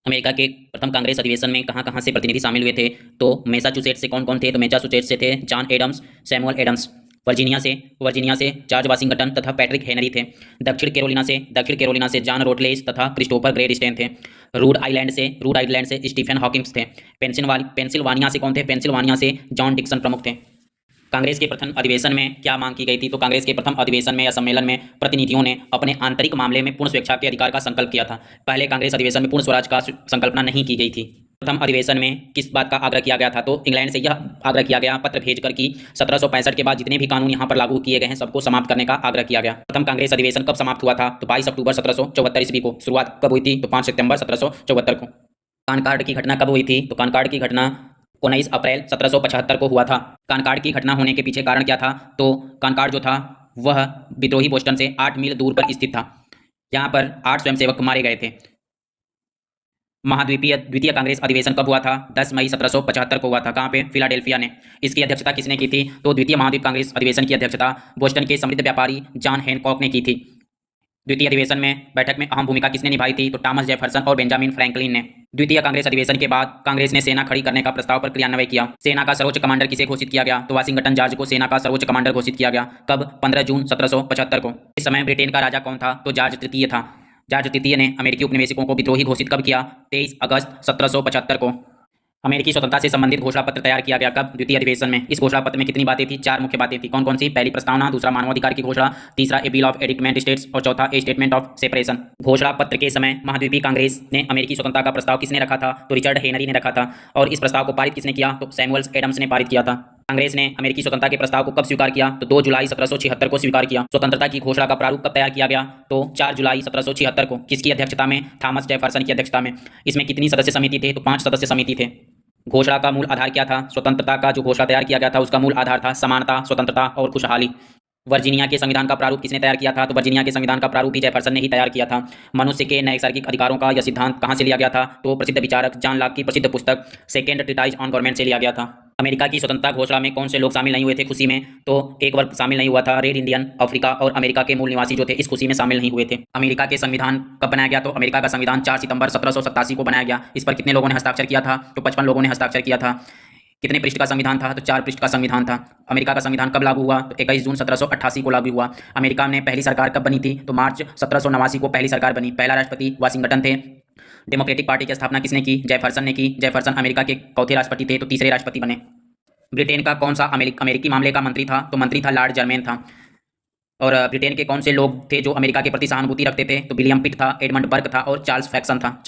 America के प्रथम कांग्रेस अधिवेशन में कहाँ कहाँ से प्रतिनिधि शामिल हुए थे? तो मैसाचुसेट्स से कौन कौन थे? तो मैसाचुसेट्स से थे John Adams, Samuel Adams. Virginia से जॉर्ज वाशिंगटन तथा पैट्रिक हेनरी थे। दक्षिण कैरोलिना से जॉन रोटलेज तथा क्रिस्टोफर ग्रेडस्टेन थे। रूड आइलैंड से स्टीफन हॉकिंस थे। पेंसिल्वानिया से कौन थे? पेंसिल्वानिया से जॉन डिक्सन प्रमुख थे। कांग्रेस के प्रथम अधिवेशन में क्या मांग की गई थी? तो कांग्रेस के प्रथम अधिवेशन में या सम्मेलन में प्रतिनिधियों ने अपने आंतरिक मामले में पूर्ण स्वेच्छा के अधिकार का संकल्प किया था। पहले कांग्रेस अधिवेशन में पूर्ण स्वराज का संकल्पना नहीं की गई थी। प्रथम अधिवेशन में किस बात का आग्रह किया गया था? तो इंग्लैंड से यह आग्रह किया गया पत्र भेजकर कि 1765 के बाद जितने भी कानून यहाँ पर लागू किए गए हैं सबको समाप्त करने का आग्रह किया गया। प्रथम कांग्रेस अधिवेशन कब समाप्त हुआ था? तो 22 अक्टूबर 1774 ईस्वी को। शुरुआत कब हुई थी? तो 5 सितंबर 1774 को। कानकार्ड की घटना कब हुई थी? तो कानकार्ड की घटना 19 अप्रैल 1775 को हुआ था। कानकार्ड की घटना होने के पीछे कारण क्या था? तो कानकार्ड जो था वह विद्रोही बोस्टन से 8 मील दूर पर स्थित था। यहाँ पर 8 स्वयंसेवक मारे गए थे। महाद्वीपीय द्वितीय कांग्रेस अधिवेशन कब हुआ था? 10 मई 1775 को हुआ था। कहाँ पे? फिलाडेल्फिया ने। इसकी अध्यक्षता किसने की थी? तो द्वितीय महाद्वीप कांग्रेस अधिवेशन की अध्यक्षता बोस्टन के समृद्ध व्यापारी जॉन हैनकॉक ने की थी। द्वितीय अधिवेशन में बैठक में अहम भूमिका किसने निभाई थी? तो टॉमस जेफरसन और बेंजामिन फ्रैंकलिन ने। द्वितीय कांग्रेस अधिवेशन के बाद कांग्रेस ने सेना खड़ी करने का प्रस्ताव पर क्रियान्वयन किया। सेना का सर्वोच्च कमांडर किसे घोषित किया गया? तो वाशिंगटन जॉर्ज को सेना का सर्वोच्च कमांडर घोषित किया गया। कब? 15 जून 1775 को। इस समय ब्रिटेन का राजा कौन था? तो जॉर्ज तृतीय था। जॉर्ज तृतीय ने अमेरिकी उपनिवेशिकों को विद्रोही घोषित कब किया? 23 अगस्त 1775 को। अमेरिकी स्वतंत्रता से संबंधित घोषणा पत्र तैयार किया गया कब? द्वितीय अधिवेशन में। इस घोषणा पत्र में कितनी बातें थी? 4 मुख्य बातें थी। कौन कौन सी? पहली प्रस्तावना, दूसरा मानवाधिकार की घोषणा, तीसरा ए बिल ऑफ एडिक्मेंट स्टेट्स और चौथा ए स्टेटमेंट ऑफ सेपरेशन। घोषणा पत्र के समय महाद्वीपीय कांग्रेस ने अमेरिकी स्वतंत्रता का प्रस्ताव किसने रखा था? तो रिचर्ड हेनरी ने रखा था। और इस प्रस्ताव को पारित किसने किया? तो सैमुअल एडम्स ने पारित किया था। कांग्रेस ने अमेरिकी स्वतंत्रता के प्रस्ताव को कब स्वीकार किया? तो 2 जुलाई 1776 को स्वीकार किया। स्वतंत्रता की घोषणा का प्रारूप कब तैयार किया गया? तो 4 जुलाई 1776 को। किसकी अध्यक्षता में? थॉमस जेफरसन की अध्यक्षता में। इसमें कितनी सदस्य समिति थे? तो 5 सदस्य समिति थे। घोषणा का मूल आधार क्या था? स्वतंत्रता का जो घोषणा तैयार किया गया था उसका मूल आधार था समानता, स्वतंत्रता और खुशहाली। वर्जीनिया के संविधान का प्रारूप किसने तैयार किया था? तो वर्जीनिया के संविधान का प्रारूप भी जेफरसन ने ही तैयार किया था। मनुष्य के नैसर्गिक अधिकारों का यह सिद्धांत कहाँ से लिया गया था? तो प्रसिद्ध विचारक जॉन लॉक की प्रसिद्ध पुस्तक सेकेंड ट्रीटाइज ऑन गवर्नमेंट से लिया गया था। अमेरिका की स्वतंत्रता घोषणा में कौन से लोग शामिल नहीं हुए थे खुशी में? तो एक वर्ग शामिल नहीं हुआ था, रेड इंडियन, अफ्रीका और अमेरिका के मूल निवासी जो थे इस खुशी में शामिल नहीं हुए थे। अमेरिका के संविधान कब बनाया गया? तो अमेरिका का संविधान 4 सितंबर 1787 को बनाया गया। इस पर कितने लोगों ने हस्ताक्षर किया था? तो 55 लोगों ने हस्ताक्षर किया था। कितने पृष्ठ का संविधान था? तो 4 पृष्ठ का संविधान था। अमेरिका का संविधान कब लागू हुआ? तो 21 जून 1788 को लागू हुआ। अमेरिका में पहली सरकार कब बनी थी? तो मार्च 1789 को पहली सरकार बनी। पहला राष्ट्रपति वाशिंगटन थे। डेमोक्रेटिक पार्टी की स्थापना किसने की? जेफरसन ने की। जेफरसन अमेरिका के चौथे राष्ट्रपति थे, तो तीसरे राष्ट्रपति बने। ब्रिटेन का कौन सा अमेरिकी मामले का मंत्री था? तो मंत्री था लॉर्ड जर्मेन था। और ब्रिटेन के कौन से लोग थे जो अमेरिका के प्रति सहानुभूति रखते थे? तो विलियम पिट था, एडमंड बर्क था और चार्ल्स फॉक्स था।